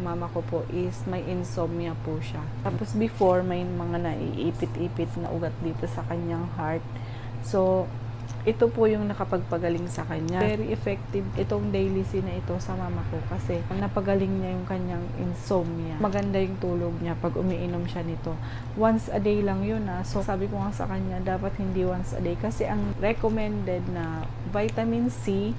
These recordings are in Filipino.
mama ko po is may insomnia po siya. Tapos before, may mga naiipit-ipit na ugat dito sa kanyang heart. So, ito po yung nakapagpagaling sa kanya. Very effective itong Daily C na ito sa mama ko kasi napagaling niya yung kanyang insomnia. Maganda yung tulog niya pag umiinom siya nito. Once a day lang yun So sabi ko nga sa kanya, dapat hindi once a day kasi ang recommended na vitamin C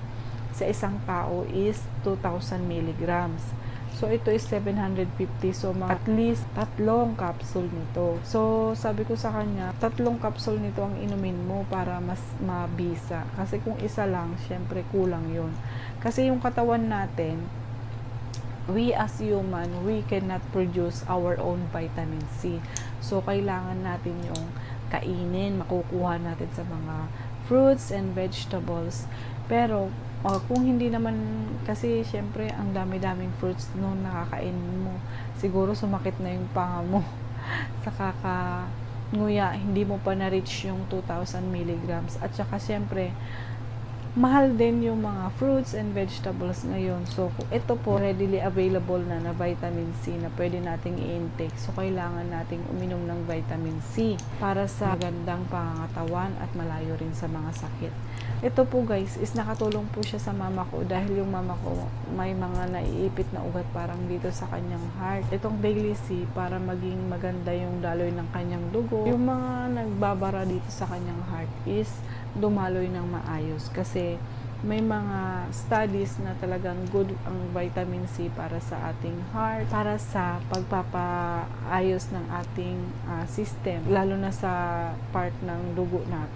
sa isang tao is 2,000 milligrams. So, ito is 750. So, at least 3 capsule nito. So, sabi ko sa kanya, 3 capsule nito ang inumin mo para mas mabisa. Kasi kung isa lang, syempre kulang yun. Kasi yung katawan natin, we as human, we cannot produce our own vitamin C. So, kailangan natin yung kainin, makukuha natin sa mga fruits and vegetables. Pero, kung hindi naman, kasi syempre ang dami-daming fruits nung nakakainin mo, siguro sumakit na yung panga mo sa kakanguya, hindi mo pa na-reach yung 2,000 milligrams. At saka syempre, mahal din yung mga fruits and vegetables ngayon. So, ito po readily available na vitamin C na pwede nating i-intake. So, kailangan nating uminom ng vitamin C para sa magandang pangangatawan at malayo rin sa mga sakit. Ito po guys, is nakatulong po siya sa mama ko dahil yung mama ko may mga naiipit na ugat parang dito sa kanyang heart. Itong Daily C para maging maganda yung daloy ng kanyang dugo. Yung mga nagbabara dito sa kanyang heart is dumaloy ng maayos kasi may mga studies na talagang good ang vitamin C para sa ating heart, para sa pagpapaayos ng ating system, lalo na sa part ng dugo natin.